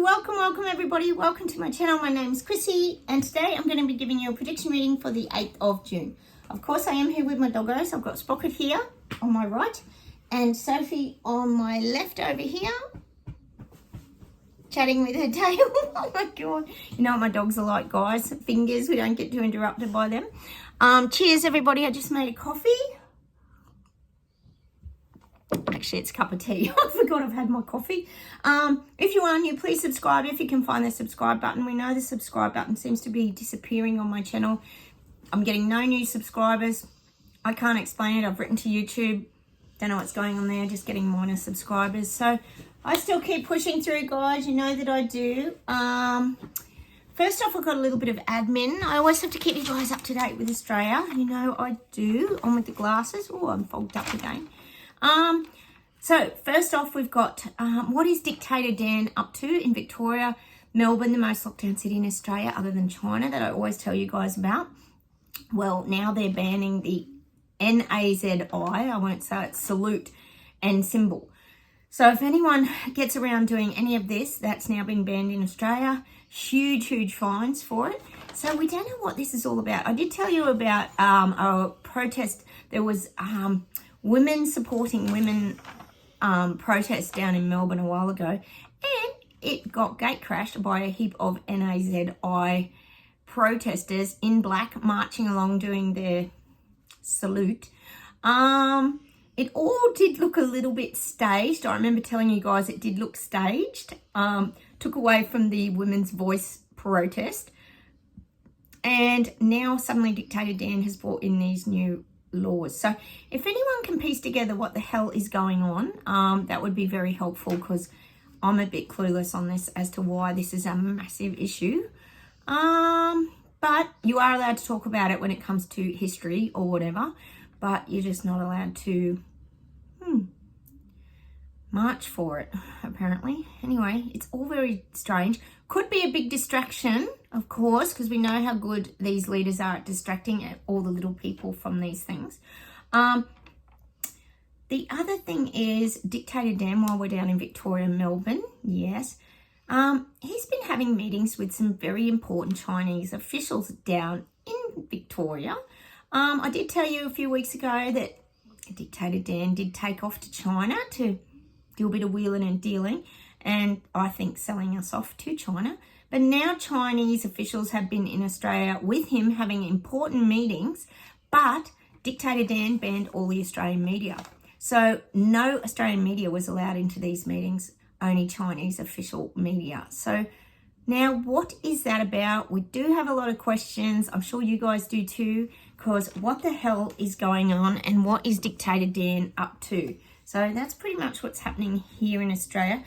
welcome everybody. Welcome to my channel. My name is Chrissy and today I'm going to be giving you a prediction reading for the 8th of June. Of course, I am here with my doggos. I've got Sprocket here on my right and Sophie on my left over here, chatting with her tail. Oh my God. You know what my dogs are like, guys. Fingers, we don't get too interrupted by them. Cheers, everybody. I just made a coffee. Actually, it's a cup of tea. I forgot I've had my coffee. If you are new, please subscribe if you can find the subscribe button. We know the subscribe button seems to be disappearing on my channel. I'm getting no new subscribers. I can't explain it. I've written to YouTube. Don't know what's going on there. Just getting minor subscribers. So I still keep pushing through, guys. You know that I do. First off, I've got a little bit of admin. I always have to keep you guys up to date with Australia. You know I do. On with the glasses. Oh, I'm fogged up again. So first off, we've got what is Dictator Dan up to in Victoria, Melbourne, the most locked down city in Australia other than China that I always tell you guys about. Well, now they're banning the NAZI, I won't say it, salute and symbol. So if anyone gets around doing any of this, that's now been banned in Australia. Huge fines for it. So we don't know what this is all about. I did tell you about a protest. There was women supporting women protest down in Melbourne a while ago, and it got gate crashed by a heap of NAZI protesters in black marching along doing their salute. It all did look a little bit staged. I remember telling you guys it did look staged. Took away from the women's voice protest, and now suddenly Dictator Dan has brought in these new laws. So if anyone can piece together what the hell is going on, that would be very helpful, because I'm a bit clueless on this as to why this is a massive issue. But you are allowed to talk about it when it comes to history or whatever, but you're just not allowed to march for it, apparently. Anyway, it's all very strange. Could be a big distraction, of course, because we know how good these leaders are at distracting all the little people from these things. The other thing is Dictator Dan, while we're down in Victoria, Melbourne, yes, he's been having meetings with some very important Chinese officials down in Victoria. I did tell you a few weeks ago that Dictator Dan did take off to China to do a bit of wheeling and dealing, and I think selling us off to China. But now Chinese officials have been in Australia with him having important meetings, but Dictator Dan banned all the Australian media. So no Australian media was allowed into these meetings, only Chinese official media. So now what is that about? We do have a lot of questions. I'm sure you guys do too, because what the hell is going on and what is Dictator Dan up to? So that's pretty much what's happening here in Australia.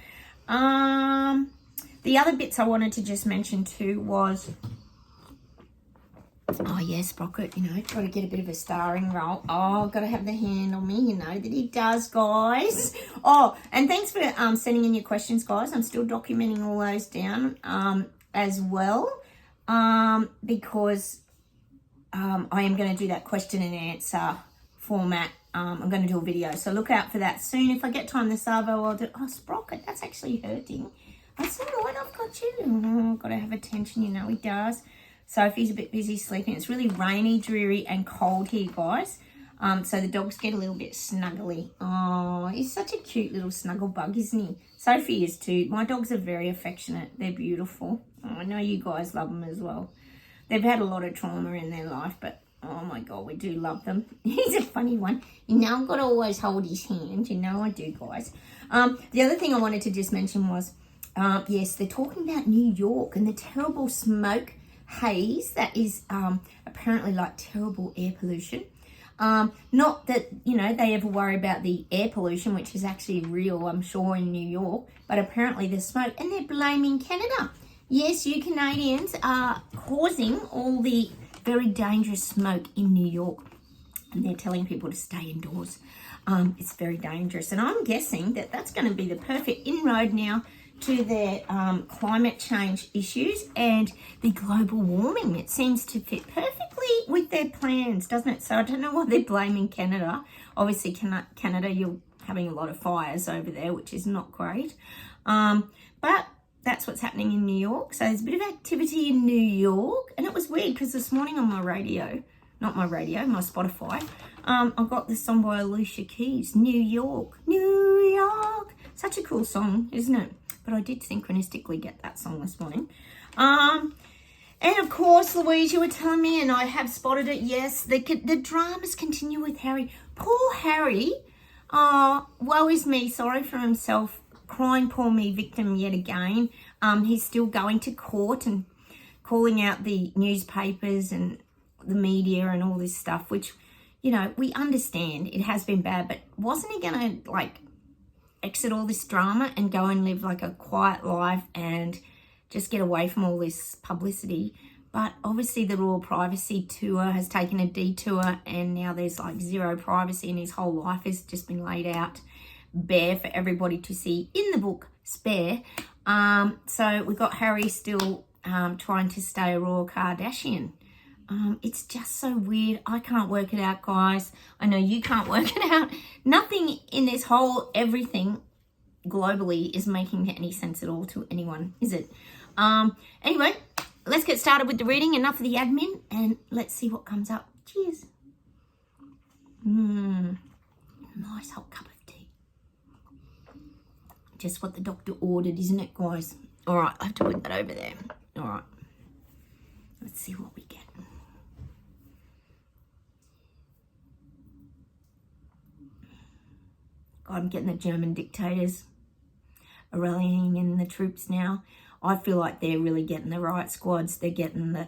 The other bits I wanted to just mention too was, oh yes, Sprocket, you know, got to get a bit of a starring role. Oh, got to have the hand on me, you know that he does, guys. Oh, and thanks for sending in your questions, guys. I'm still documenting all those down as well, because I am going to do that question and answer format. I'm going to do a video, so look out for that soon. If I get time this Arvo, I'll do. Oh, Sprocket, that's actually hurting. That's all right, I've got you. Oh, got to have attention, you know he does. Sophie's a bit busy sleeping. It's really rainy, dreary, and cold here, guys. So the dogs get a little bit snuggly. Oh, he's such a cute little snuggle bug, isn't he? Sophie is too. My dogs are very affectionate. They're beautiful. Oh, I know you guys love them as well. They've had a lot of trauma in their life, but oh my God, we do love them. He's a funny one. You know, I've got to always hold his hand. You know I do, guys. The other thing I wanted to just mention was, yes, they're talking about New York and the terrible smoke haze that is apparently like terrible air pollution. Not that, you know, they ever worry about the air pollution, which is actually real, I'm sure, in New York, but apparently the smoke, and they're blaming Canada. Yes, you Canadians are causing all the very dangerous smoke in New York, and they're telling people to stay indoors. It's very dangerous, and I'm guessing that that's going to be the perfect inroad now to their climate change issues and the global warming. It seems to fit perfectly with their plans, doesn't it? So I don't know why they're blaming Canada. Obviously, Canada, you're having a lot of fires over there, which is not great. But that's what's happening in New York. So there's a bit of activity in New York. And it was weird because this morning on my radio, not my radio, my Spotify, I got this song by Alicia Keys, New York, New York. Such a cool song, isn't it? But I did synchronistically get that song this morning. And of course, Louise, you were telling me, and I have spotted it, yes, the dramas continue with Harry. Poor Harry, woe is me, sorry for himself, crying poor me victim yet again. He's still going to court and calling out the newspapers and the media and all this stuff, which, you know, we understand it has been bad, but wasn't he going to, like, exit all this drama and go and live, like, a quiet life and just get away from all this publicity? But obviously the Royal Privacy Tour has taken a detour, and now there's like zero privacy, and his whole life has just been laid out bare for everybody to see in the book Spare. So we've got Harry still trying to stay a Royal Kardashian. It's just so weird. I can't work it out, guys. I know you can't work it out. Nothing in this whole everything globally is making any sense at all to anyone, is it? Anyway, let's get started with the reading. Enough of the admin, and let's see what comes up. Cheers. Nice hot cup of tea. Just what the doctor ordered, isn't it, guys? All right, I have to put that over there. All right. Let's see what we get. God, I'm getting the German dictators are rallying in the troops now. I feel like they're really getting the right squads. They're getting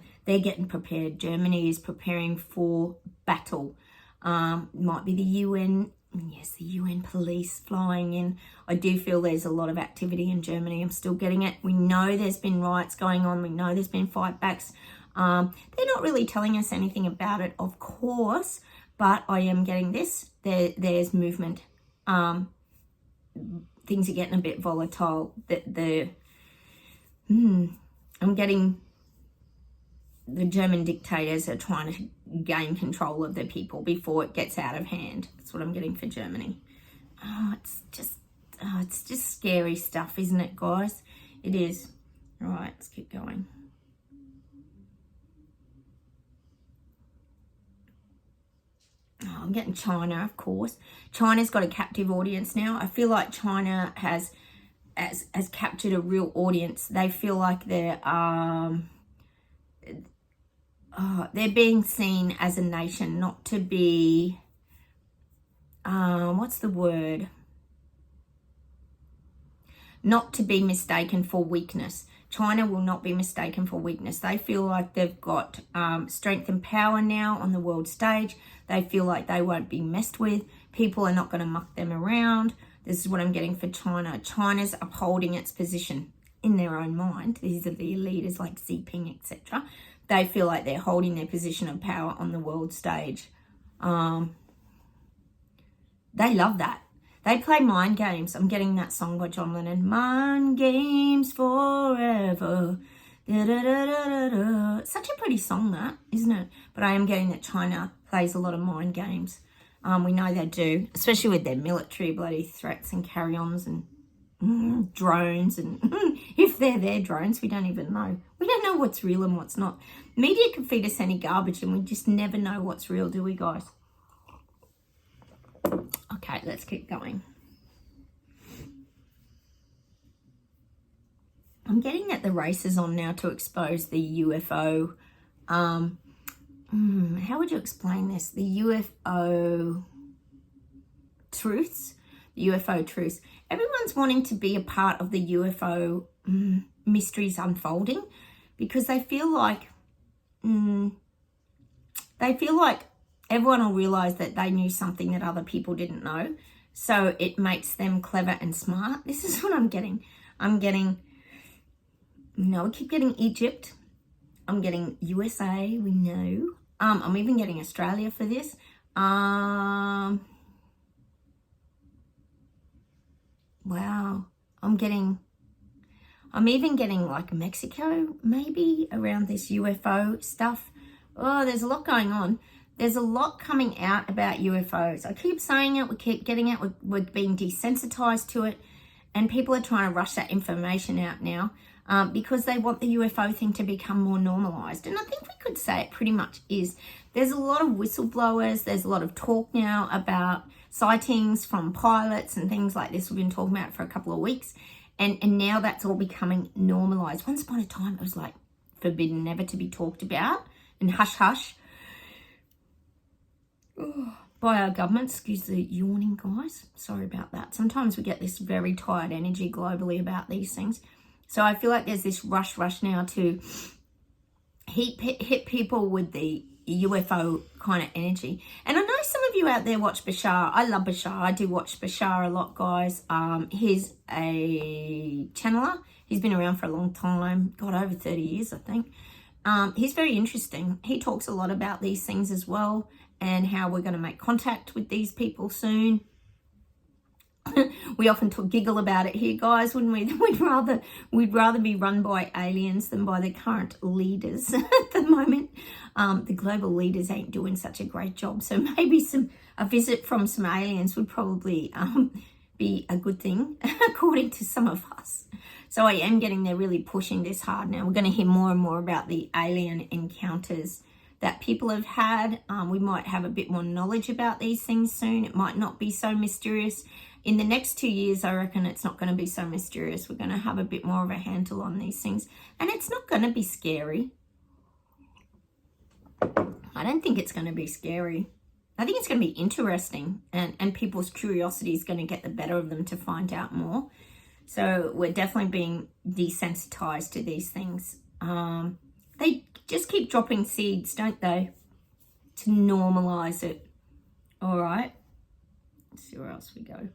prepared. Germany is preparing for battle. Might be the UN. Yes, the UN police flying in. I do feel there's a lot of activity in Germany. I'm still getting it. We know there's been riots going on. We know there's been fight backs. They're not really telling us anything about it, of course, but I am getting this. There's movement. Things are getting a bit volatile. I'm getting the German dictators are trying to gain control of their people before it gets out of hand. That's what I'm getting for Germany. It's just scary stuff, isn't it, guys? It is. All right, let's keep going. I'm getting China, of course. China's got a captive audience now. I feel like China has captured a real audience. They feel like they're being seen as a nation, not to be what's the word? Not to be mistaken for weakness. China will not be mistaken for weakness. They feel like they've got strength and power now on the world stage. They feel like they won't be messed with. People are not going to muck them around. This is what I'm getting for China. China's upholding its position in their own mind. These are the leaders like Xi Jinping, etc. They feel like they're holding their position of power on the world stage. They love that. They play mind games. I'm getting that song by John Lennon. Mind games forever. Da, da, da, da, da. Such a pretty song, that, isn't it? But I am getting that China plays a lot of mind games. We know they do, especially with their military bloody threats and carry-ons and drones. And if they're their drones, we don't even know. We don't know what's real and what's not. Media can feed us any garbage, and we just never know what's real, do we, guys? Okay, let's keep going. I'm getting that the race is on now to expose the UFO. How would you explain this? The UFO truths. The UFO truths. Everyone's wanting to be a part of the UFO mysteries unfolding, because they feel like everyone will realize that they knew something that other people didn't know. So it makes them clever and smart. This is what I'm getting. I'm getting, I keep getting Egypt. I'm getting USA, we know. I'm even getting Australia for this. Wow. I'm even getting like Mexico, maybe, around this UFO stuff. Oh, there's a lot going on. There's a lot coming out about UFOs. I keep saying it, we keep getting it, we're being desensitized to it, and people are trying to rush that information out now. because they want the UFO thing to become more normalized. And I think we could say it pretty much is. There's a lot of whistleblowers. There's a lot of talk now about sightings from pilots and things like this. We've been talking about it for a couple of weeks. And now that's all becoming normalized. Once upon a time, it was like forbidden, never to be talked about, and hush hush by our government. Excuse the yawning, guys. Sorry about that. Sometimes we get this very tired energy globally about these things. So I feel like there's this rush now to hit people with the UFO kind of energy. And I know some of you out there watch Bashar. I love Bashar. I do watch Bashar a lot, guys. He's a channeler. He's been around for a long time. God, over 30 years, I think. He's very interesting. He talks a lot about these things as well, and how we're going to make contact with these people soon. We often giggle about it here, guys, wouldn't we? We'd rather be run by aliens than by the current leaders at the moment. The global leaders ain't doing such a great job, so maybe a visit from some aliens would probably be a good thing, according to some of us. So I am getting there, really pushing this hard now. We're going to hear more and more about the alien encounters that people have had. We might have a bit more knowledge about these things soon. It might not be so mysterious. In the next 2 years, I reckon it's not going to be so mysterious. We're going to have a bit more of a handle on these things. And it's not going to be scary. I don't think it's going to be scary. I think it's going to be interesting. And people's curiosity is going to get the better of them to find out more. So we're definitely being desensitized to these things. They just keep dropping seeds, don't they? To normalize it. All right. Let's see where else we go.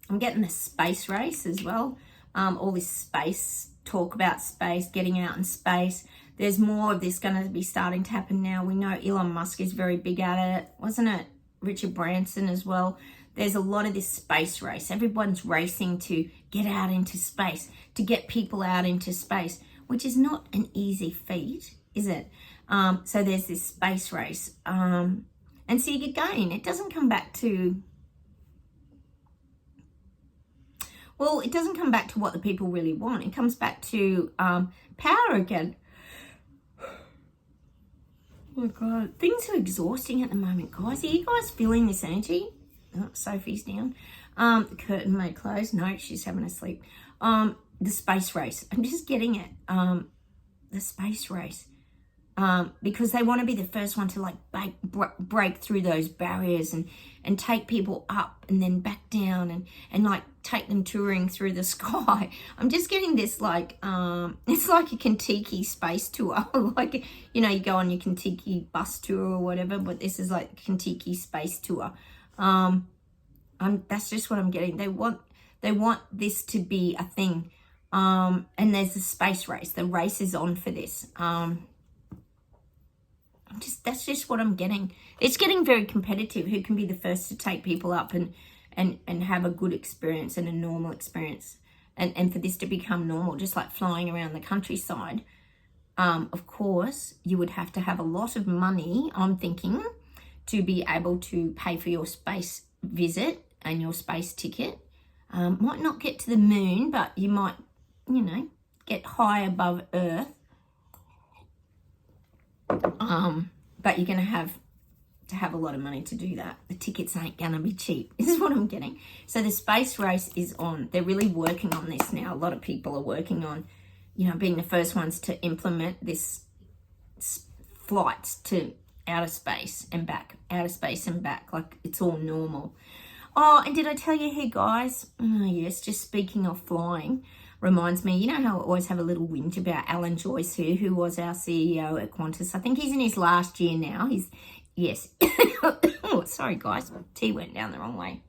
I'm getting the space race as well. All this space, talk about space, getting out in space. There's more of this going to be starting to happen now. We know Elon Musk is very big at it. Wasn't it Richard Branson as well? There's a lot of this space race. Everyone's racing to get out into space, to get people out into space, which is not an easy feat, is it? So there's this space race. And see, again, it doesn't come back to... Well, it doesn't come back to what the people really want. It comes back to power again. Oh, my God. Things are exhausting at the moment, guys. Are you guys feeling this energy? Oh, Sophie's down. The curtain may close. No, she's having a sleep. The space race. I'm just getting it. The space race. Because they want to be the first one to like break through those barriers and take people up and then back down and like take them touring through the sky. I'm just getting this like, it's like a Kentucky space tour. Like, you know, you go on your Kentucky bus tour or whatever, but this is like Kentucky space tour. That's just what I'm getting. They want this to be a thing. And there's a space race. The race is on for this. That's just what I'm getting. It's getting very competitive. Who can be the first to take people up and have a good experience and a normal experience, and for this to become normal, just like flying around the countryside. Of course, you would have to have a lot of money, I'm thinking, to be able to pay for your space visit and your space ticket. Might not get to the moon, but you might, you know, get high above Earth. But you're going to have a lot of money to do that. The tickets ain't going to be cheap. This is what I'm getting. So the space race is on. They're really working on this now. A lot of people are working on, you know, being the first ones to implement this flights to outer space and back, like it's all normal. Oh, and did I tell you here, guys? Oh, yes, just speaking of flying, reminds me, you know how I always have a little whinge about Alan Joyce, who was our CEO at Qantas. I think he's in his last year now. Yes. Oh, sorry, guys. Tea went down the wrong way.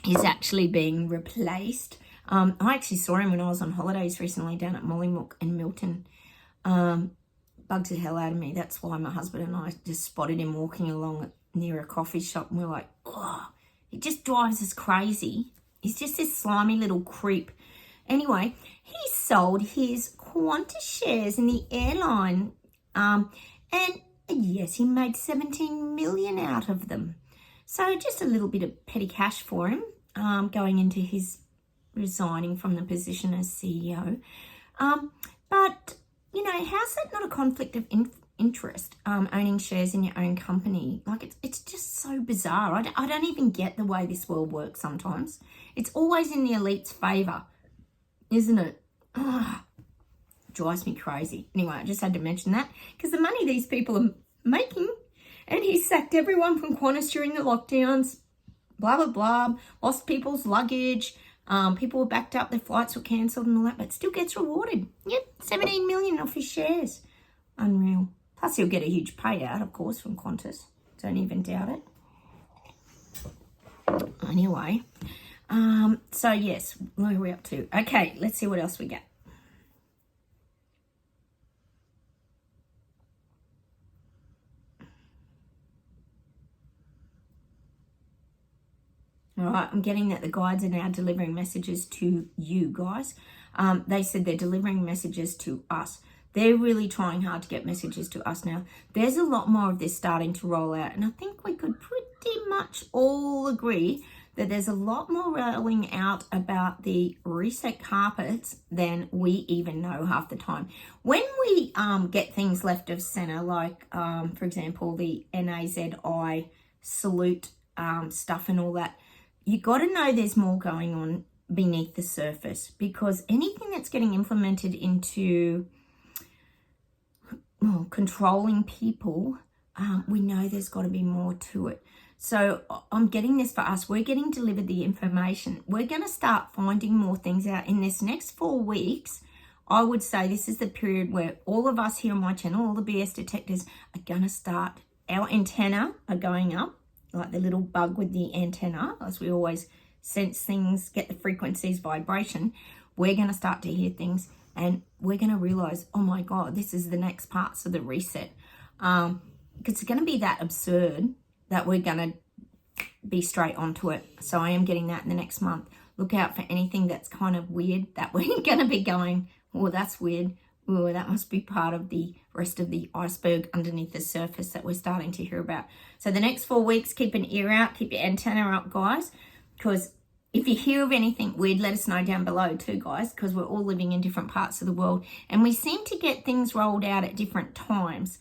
He's actually being replaced. I actually saw him when I was on holidays recently down at Mollymook in Milton. Bugs the hell out of me. That's why my husband and I just spotted him walking along near a coffee shop, and we're like, oh, it just drives us crazy. He's just this slimy little creep. Anyway, he sold his Qantas shares in the airline. And yes, he made 17 million out of them. So just a little bit of petty cash for him, going into his resigning from the position as CEO. But, you know, how's that not a conflict of interest, owning shares in your own company? Like, it's just so bizarre. I don't even get the way this world works sometimes. It's always in the elite's favour, isn't it? Ugh, drives me crazy. Anyway, I just had to mention that because the money these people are making, and he sacked everyone from Qantas during the lockdowns, blah, blah, blah, lost people's luggage, people were backed up, their flights were cancelled and all that, but still gets rewarded. Yep, 17 million off his shares. Unreal. Plus he'll get a huge payout, of course, from Qantas. Don't even doubt it. Anyway, so yes, where are we up to? Okay, let's see what else we get. All right, I'm getting that the guides are now delivering messages to you guys. They said they're delivering messages to us. They're really trying hard to get messages to us now. There's a lot more of this starting to roll out, and I think we could pretty much all agree that there's a lot more rolling out about the reset carpets than we even know half the time. When we get things left of center, like, for example, the NAZI salute stuff and all that, you got to know there's more going on beneath the surface, because anything that's getting implemented into controlling people, we know there's got to be more to it. So I'm getting this for us. We're getting delivered the information. We're going to start finding more things out in this next 4 weeks. I would say this is the period where all of us here on my channel, all the BS detectors, are going to start. Our antenna are going up, like the little bug with the antenna, as we always sense things, get the frequencies, vibration. We're going to start to hear things, and we're going to realize, oh my God, this is the next parts of the reset. Because it's going to be that absurd that we're going to be straight onto it. So I am getting that in the next month. Look out for anything that's kind of weird that we're going to be going, oh, that's weird. Oh, that must be part of the rest of the iceberg underneath the surface that we're starting to hear about. So the next 4 weeks, keep an ear out, keep your antenna up, guys, because if you hear of anything weird, let us know down below too, guys, because we're all living in different parts of the world, and we seem to get things rolled out at different times,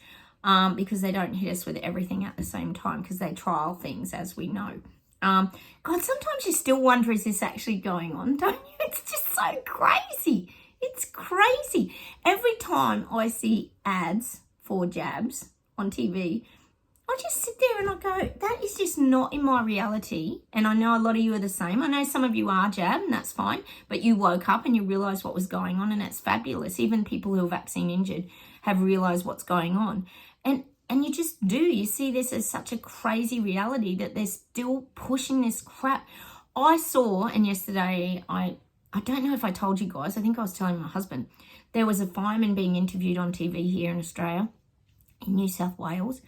because they don't hit us with everything at the same time, because they trial things, as we know. God, sometimes you still wonder, is this actually going on, don't you? It's just so crazy. It's crazy. Every time I see ads for jabs on TV, I just sit there and I go, that is just not in my reality. And I know a lot of you are the same. I know some of you are jabbed, and that's fine. But you woke up and you realised what was going on, and it's fabulous. Even people who are vaccine injured have realised what's going on. And you just do. You see this as such a crazy reality that they're still pushing this crap. I saw, and yesterday, I don't know if I told you guys, I think I was telling my husband, there was a fireman being interviewed on TV here in Australia, in New South Wales.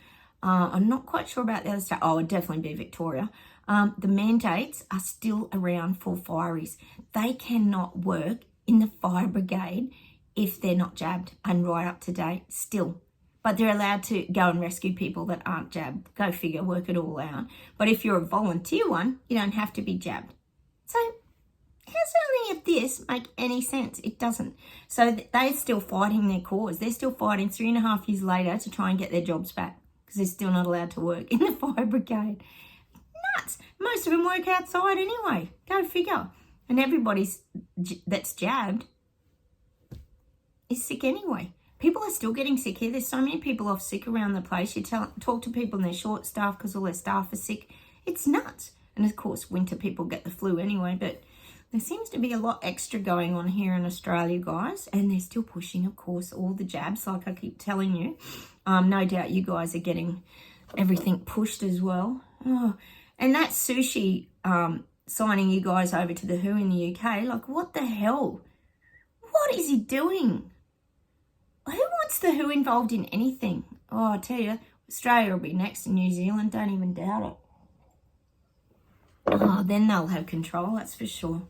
I'm not quite sure about the other state. Oh, it'd definitely be Victoria. The mandates are still around for fireys. They cannot work in the fire brigade if they're not jabbed and right up to date still. But they're allowed to go and rescue people that aren't jabbed. Go figure, work it all out. But if you're a volunteer one, you don't have to be jabbed. So how does any of this make any sense? It doesn't. So they're still fighting their cause. They're still fighting 3.5 years later to try and get their jobs back, because they're still not allowed to work in the fire brigade. Nuts. Most of them work outside anyway. Go figure. And everybody that's jabbed is sick anyway. People are still getting sick here. There's so many people off sick around the place. You talk to people and they're short staffed because all their staff are sick. It's nuts. And of course, winter people get the flu anyway, but there seems to be a lot extra going on here in Australia, guys. And they're still pushing, of course, all the jabs, like I keep telling you. No doubt you guys are getting everything pushed as well. Oh, and that sushi signing you guys over to the WHO in the UK, like, what the hell? What is he doing? Who wants the WHO involved in anything? Oh, I tell you, Australia will be next in New Zealand. Don't even doubt it. Oh, then they'll have control, that's for sure.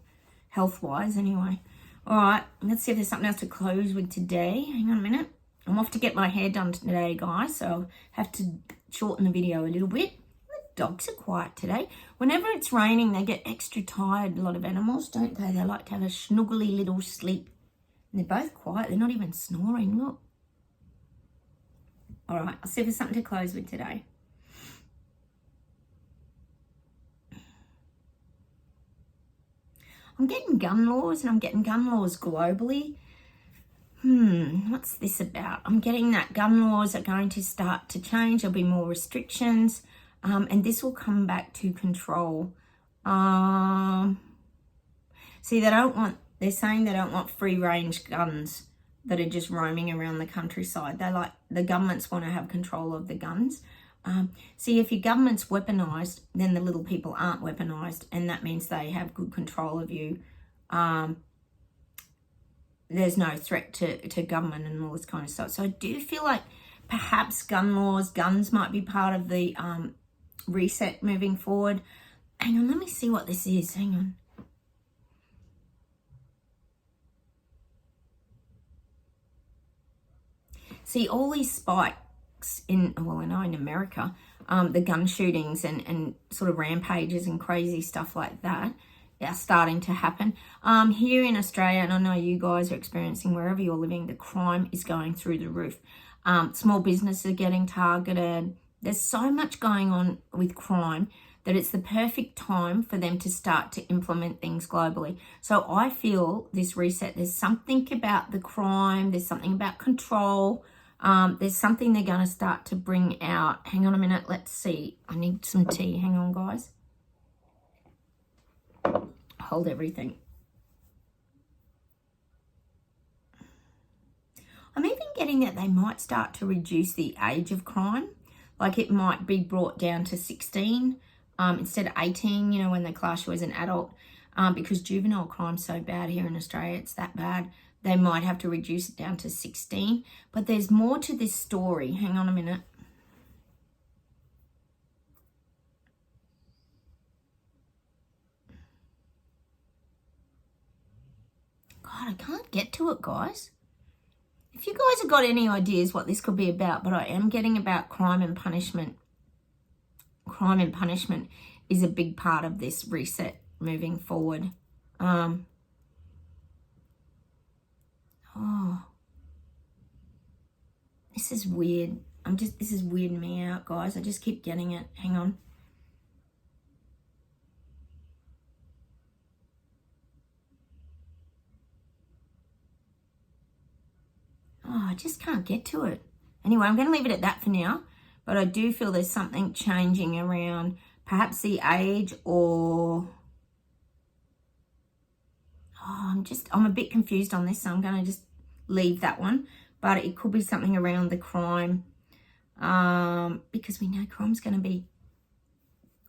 Health-wise, anyway. All right, let's see if there's something else to close with today. Hang on a minute. I'm off to get my hair done today, guys, so I'll have to shorten the video a little bit. dogs are quiet today. Whenever it's raining, they get extra tired, a lot of animals, don't they? They like to have a snuggly little sleep. And they're both quiet. They're not even snoring, look. All right, I'll see if there's something to close with today. I'm getting gun laws, and I'm getting gun laws globally. What's this about? I'm getting that gun laws are going to start to change. There'll be more restrictions, and this will come back to control. See, they're saying they don't want free-range guns that are just roaming around the countryside. The governments want to have control of the guns. See, if your government's weaponized, then the little people aren't weaponized, and that means they have good control of you. There's no threat to government and all this kind of stuff. So I do feel like perhaps guns might be part of the reset moving forward. Hang on, let me see what this is. Hang on. See, all these spikes in America, the gun shootings and sort of rampages and crazy stuff like that are starting to happen. Here in Australia, and I know you guys are experiencing wherever you're living, the crime is going through the roof. Small businesses are getting targeted. There's so much going on with crime that it's the perfect time for them to start to implement things globally. So I feel this reset, there's something about the crime, there's something about control, there's something they're going to start to bring out. Hang on a minute, let's see. I need some tea. Hang on, guys. Hold everything. I'm even getting that they might start to reduce the age of crime. Like it might be brought down to 16 instead of 18, you know, when they class you as an adult. Because juvenile crime's so bad here in Australia, it's that bad. They might have to reduce it down to 16. But there's more to this story. Hang on a minute. God, I can't get to it, guys. If you guys have got any ideas what this could be about, but I am getting about crime and punishment. Crime and punishment is a big part of this reset moving forward. This is weird. This is weirding me out, guys. I just keep getting it. Hang on. I just can't get to it. Anyway, I'm going to leave it at that for now. But I do feel there's something changing around perhaps the age or... I'm a bit confused on this, so I'm going to just leave that one. But it could be something around the crime. Because we know crime's going to be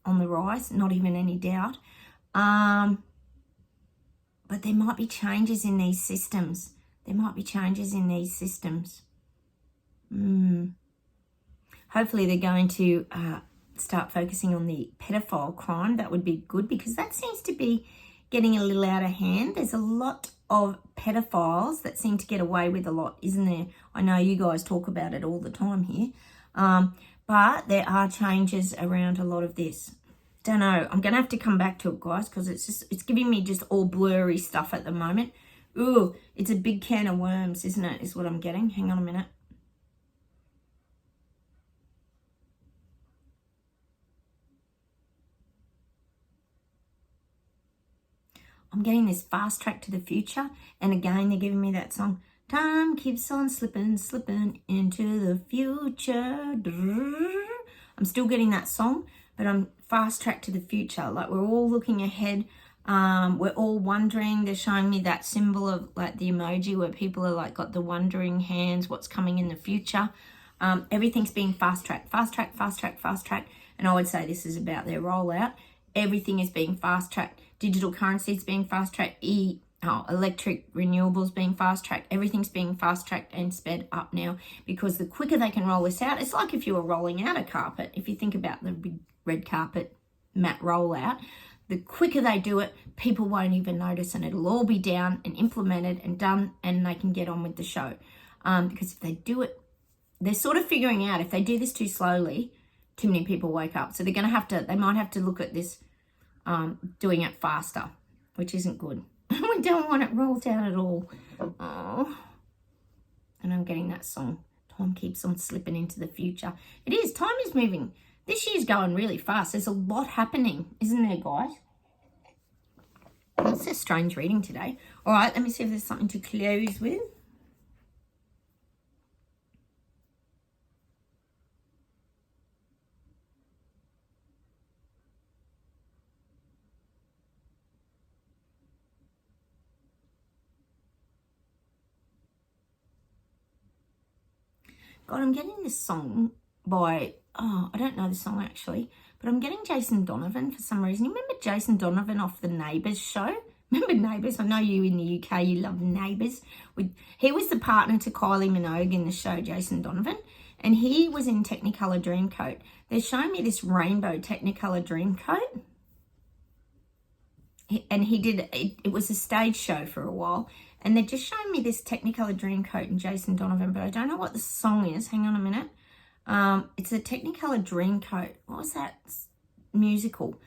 on the rise, not even any doubt. But there might be changes in these systems. Hopefully they're going to start focusing on the pedophile crime. That would be good because that seems to be getting a little out of hand. There's a lot of pedophiles that seem to get away with a lot, isn't there? I know you guys talk about it all the time here. But there are changes around a lot of this. Don't know. I'm going to have to come back to it, guys, because it's giving me just all blurry stuff at the moment. Ooh, it's a big can of worms, isn't it, is what I'm getting. Hang on a minute. I'm getting this fast track to the future. And again, they're giving me that song. Time keeps on slipping, slipping into the future. I'm still getting that song, but I'm fast track to the future. Like we're all looking ahead. We're all wondering. They're showing me that symbol of like the emoji where people are like got the wondering hands, what's coming in the future. Everything's being fast track. And I would say this is about their rollout. Everything is being fast tracked. Digital currency is being fast tracked. Electric renewables being fast tracked. Everything's being fast tracked and sped up now because the quicker they can roll this out, it's like if you were rolling out a carpet. If you think about the big red carpet mat rollout, the quicker they do it, people won't even notice and it'll all be down and implemented and done and they can get on with the show. Because if they do it, they're sort of figuring out if they do this too slowly, too many people wake up. So they might have to look at this, doing it faster, which isn't good. We don't want it rolled out at all. Oh. And I'm getting that song. Time keeps on slipping into the future. It is. Time is moving. This year's going really fast. There's a lot happening, isn't there, guys? That's a strange reading today. All right, let me see if there's something to close with. God, I'm getting this song by, I don't know the song actually, but I'm getting Jason Donovan for some reason. You remember Jason Donovan off the Neighbours show? Remember Neighbours? I know you in the UK, you love Neighbours. He was the partner to Kylie Minogue in the show, Jason Donovan, and he was in Technicolor Dreamcoat. They're showing me this rainbow Technicolor Dreamcoat. And he did, it was a stage show for a while. And they're just showing me this Technicolor Dreamcoat and Jason Donovan, but I don't know what the song is. Hang on a minute. It's a Technicolor Dreamcoat. What was that musical?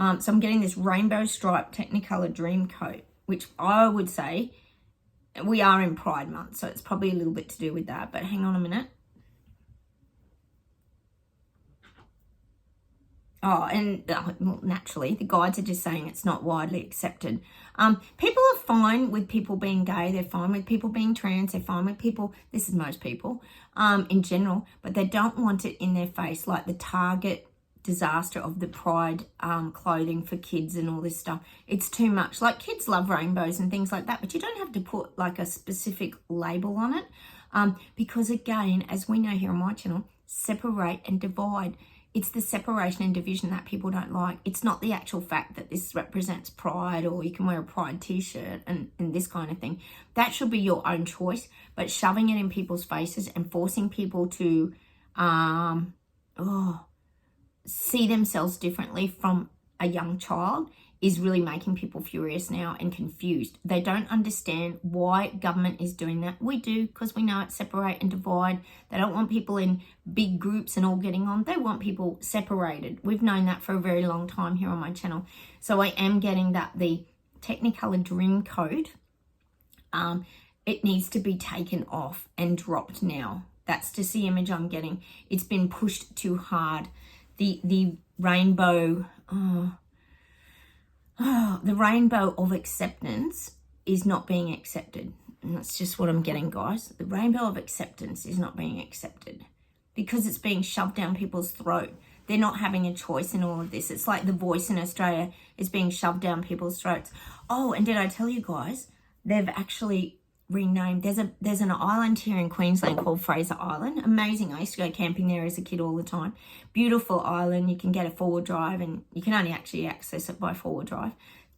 So I'm getting this rainbow striped Technicolor Dreamcoat, which I would say we are in Pride Month, so it's probably a little bit to do with that. But hang on a minute. Oh, and well, naturally, the guides are just saying it's not widely accepted. People are fine with people being gay. They're fine with people being trans. They're fine with people, this is most people, in general, but they don't want it in their face, like the Target disaster of the Pride clothing for kids and all this stuff. It's too much. Like, kids love rainbows and things like that, but you don't have to put like a specific label on it, because again, as we know here on my channel, separate and divide. It's the separation and division that people don't like. It's not the actual fact that this represents pride, or you can wear a pride t-shirt and this kind of thing. That should be your own choice. But shoving it in people's faces and forcing people to see themselves differently from a young child is really making people furious now and confused. They don't understand why government is doing that. We do, because we know it's separate and divide. They don't want people in big groups and all getting on. They want people separated. We've known that for a very long time here on my channel. So I am getting that the Technicolor Dreamcoat, it needs to be taken off and dropped now. That's just the image I'm getting. It's been pushed too hard. The rainbow... the rainbow of acceptance is not being accepted. And that's just what I'm getting, guys. The rainbow of acceptance is not being accepted because it's being shoved down people's throat. They're not having a choice in all of this. It's like The Voice in Australia is being shoved down people's throats. Oh, and did I tell you guys, they've actually renamed. There's an island here in Queensland called Fraser Island. Amazing. I used to go camping there as a kid all the time. Beautiful island. You can get a 4-wheel drive, and you can only actually access it by 4-wheel drive.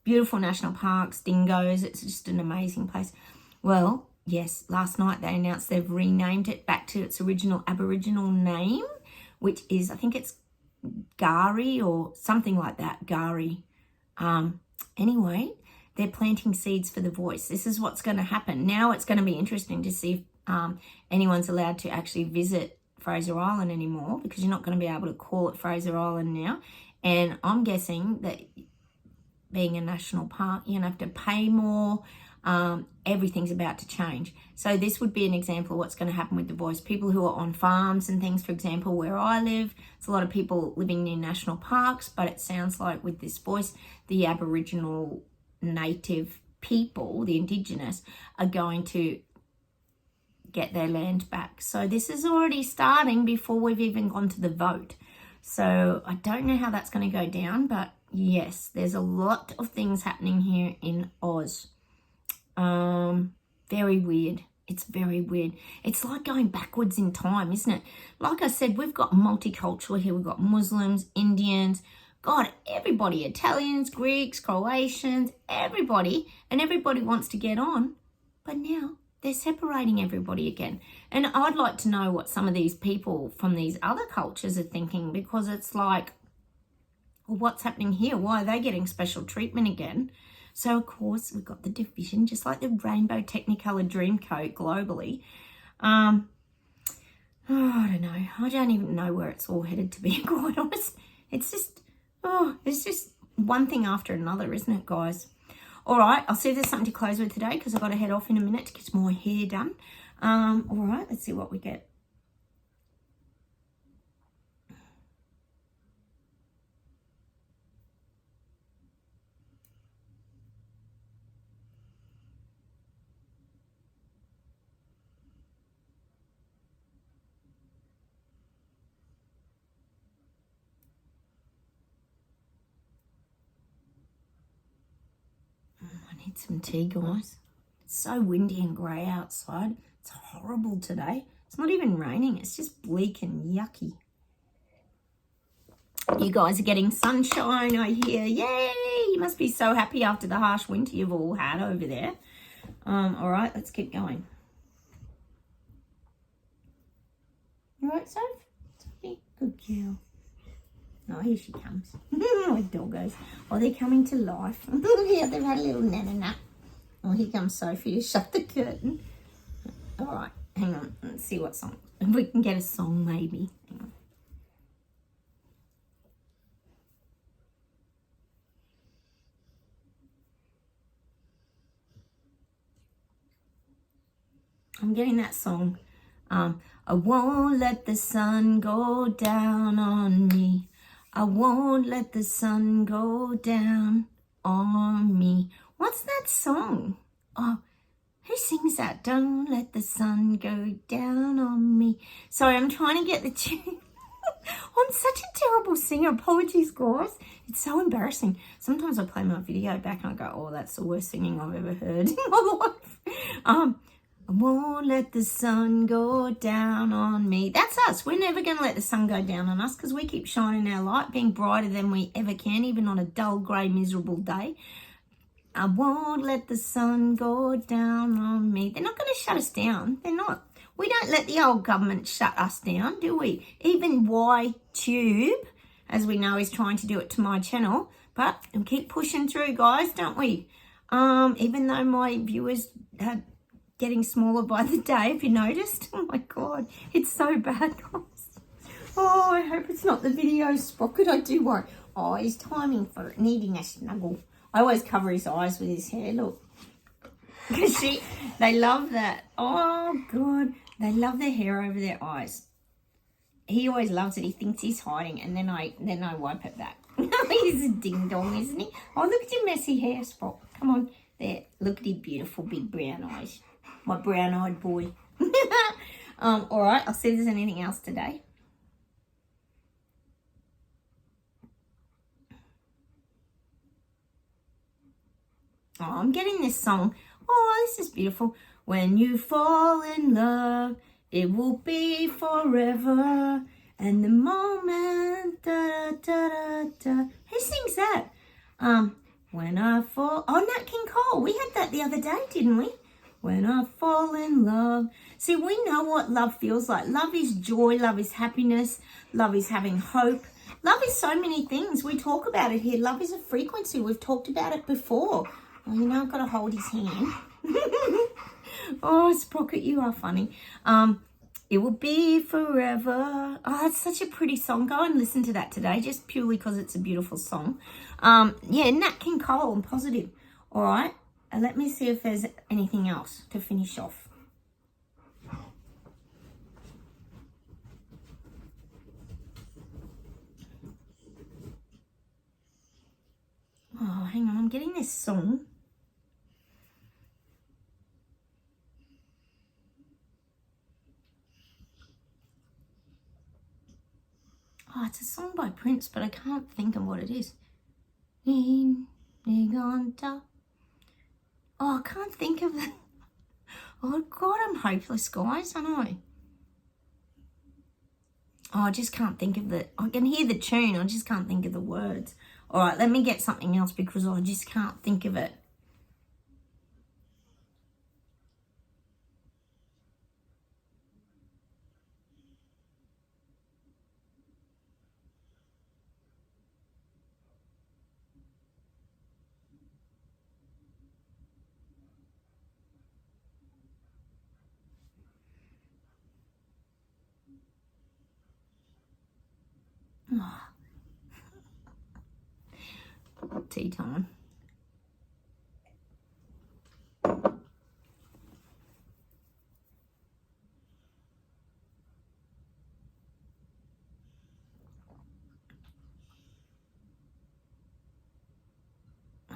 Beautiful national parks, dingoes. It's just an amazing place. Well, yes, last night they announced they've renamed it back to its original Aboriginal name, which is, I think it's Gari or something like that. Gari. Anyway, they're planting seeds for The Voice. This is what's going to happen. Now it's going to be interesting to see if anyone's allowed to actually visit Fraser Island anymore, because you're not going to be able to call it Fraser Island now. And I'm guessing that being a national park, you're going to have to pay more. Everything's about to change. So this would be an example of what's going to happen with The Voice. People who are on farms and things, for example, where I live, it's a lot of people living near national parks, but it sounds like with this Voice, the Aboriginal native people, the Indigenous, are going to get their land back. So this is already starting before we've even gone to the vote. So I don't know how that's going to go down, but yes, there's a lot of things happening here in Oz. Very weird. It's very weird. It's like going backwards in time, isn't it? Like I said, we've got multicultural here. We've got Muslims, Indians, God, everybody, Italians, Greeks, Croatians, everybody, and everybody wants to get on. But now they're separating everybody again. And I'd like to know what some of these people from these other cultures are thinking, because it's like, well, what's happening here? Why are they getting special treatment again? So, of course, we've got the division, just like the rainbow Technicolor Dreamcoat globally. Oh, I don't know. I don't even know where it's all headed, to be quite honest. It's just one thing after another, isn't it, guys? All right, I'll see if there's something to close with today because I've got to head off in a minute to get my hair done. All right, let's see what we get. I need some tea, guys. It's so windy and grey outside. It's horrible today. It's not even raining. It's just bleak and yucky. You guys are getting sunshine, I hear. Yay! You must be so happy after the harsh winter you've all had over there. All right, let's keep going. You all right, Soph? Sophie? Good girl. Oh, here she comes. With doggos. Oh, they're coming to life. Yeah, they've had a little nana nap. Oh, here comes Sophie to shut the curtain. All right, hang on. Let's see what song. If we can get a song, maybe. Hang on. I'm getting that song. I won't let the sun go down on me. I won't let the sun go down on me. What's that song? Oh, who sings that? Don't let the sun go down on me. Sorry, I'm trying to get the tune. I'm such a terrible singer. Apologies, guys. It's so embarrassing. Sometimes I play my video back and I go, oh, that's the worst singing I've ever heard in my life. I won't let the sun go down on me. That's us. We're never going to let the sun go down on us because we keep shining our light, being brighter than we ever can, even on a dull, grey, miserable day. I won't let the sun go down on me. They're not going to shut us down. They're not. We don't let the old government shut us down, do we? Even YTube, as we know, is trying to do it to my channel. But we keep pushing through, guys, don't we? Even though my viewers are getting smaller by the day, if you noticed. Oh my God, it's so bad, guys. Oh, I hope it's not the video sprocket. I do worry. Oh, he's timing for it, needing a snuggle. I always cover his eyes with his hair, look. See, they love that. Oh God, they love their hair over their eyes. He always loves it. He thinks he's hiding, and then I wipe it back. He's a ding dong, isn't he? Oh, look at your messy hair, Spot. Come on, there. Look at his beautiful big brown eyes. My brown-eyed boy. All right, I'll see if there's anything else today. Oh, I'm getting this song. Oh, this is beautiful. When you fall in love, it will be forever. And the moment, da da da da. Who sings that? When I fall. Oh, Nat King Cole. We had that the other day, didn't we? When I fall in love. See, we know what love feels like. Love is joy. Love is happiness. Love is having hope. Love is so many things. We talk about it here. Love is a frequency. We've talked about it before. Oh, you know, I've got to hold his hand. Oh, Sprocket, you are funny. It will be forever. Oh, it's such a pretty song. Go and listen to that today, just purely because it's a beautiful song. Yeah, Nat King Cole, I'm positive. All right. Let me see if there's anything else to finish off. Oh, hang on. I'm getting this song. Oh, it's a song by Prince, but I can't think of what it is. Oh, I can't think of it. Oh, God, I'm hopeless, guys. I know. Oh, I just can't think of the... I can hear the tune. I just can't think of the words. All right, let me get something else because I just can't think of it. Tea time.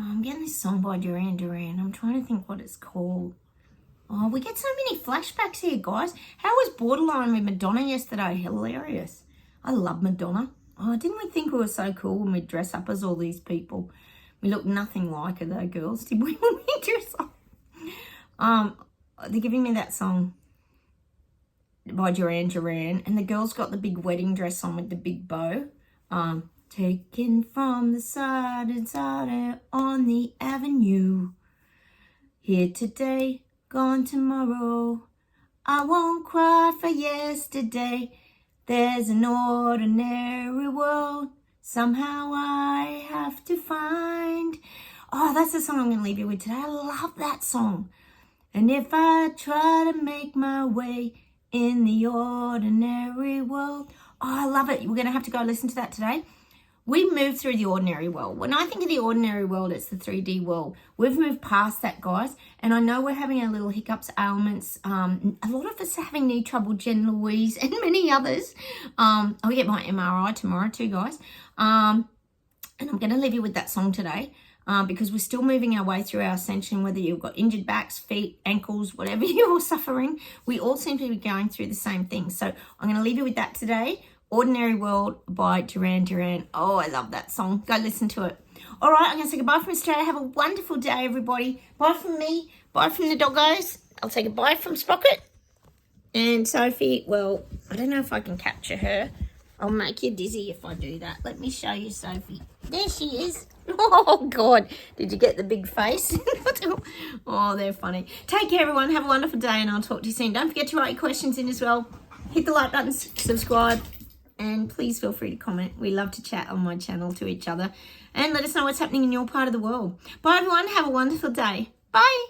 I'm getting this song by Duran Duran. I'm trying to think what it's called. Oh, we get so many flashbacks here, guys. How was Borderline with Madonna yesterday? Hilarious. I love Madonna. Oh, didn't we think we were so cool when we dress up as all these people? We look nothing like her, though, girls. Did we when we dress up? They're giving me that song by Duran Duran, and the girl's got the big wedding dress on with the big bow. Taken from the side and side on the avenue. Here today, gone tomorrow. I won't cry for yesterday. There's an ordinary world somehow I have to find. Oh, that's the song I'm going to leave you with today. I love that song. And if I try to make my way in the ordinary world. Oh, I love it. We're going to have to go listen to that today. We move through the ordinary world. When I think of the ordinary world, it's the 3D world. We've moved past that, guys. And I know we're having our little hiccups, ailments. A lot of us are having knee trouble, Jen Louise, and many others. I'll get my MRI tomorrow too, guys. And I'm going to leave you with that song today because we're still moving our way through our ascension, whether you've got injured backs, feet, ankles, whatever you're suffering. We all seem to be going through the same thing. So I'm going to leave you with that today. Ordinary World by Duran Duran. Oh, I love that song. Go listen to it. All right, I'm going to say goodbye from Australia. Have a wonderful day, everybody. Bye from me. Bye from the doggos. I'll say goodbye from Sprocket. And Sophie, well, I don't know if I can capture her. I'll make you dizzy if I do that. Let me show you Sophie. There she is. Oh, God. Did you get the big face? Oh, they're funny. Take care, everyone. Have a wonderful day, and I'll talk to you soon. Don't forget to write your questions in as well. Hit the like button, subscribe. And please feel free to comment. We love to chat on my channel to each other. And let us know what's happening in your part of the world. Bye, everyone. Have a wonderful day. Bye.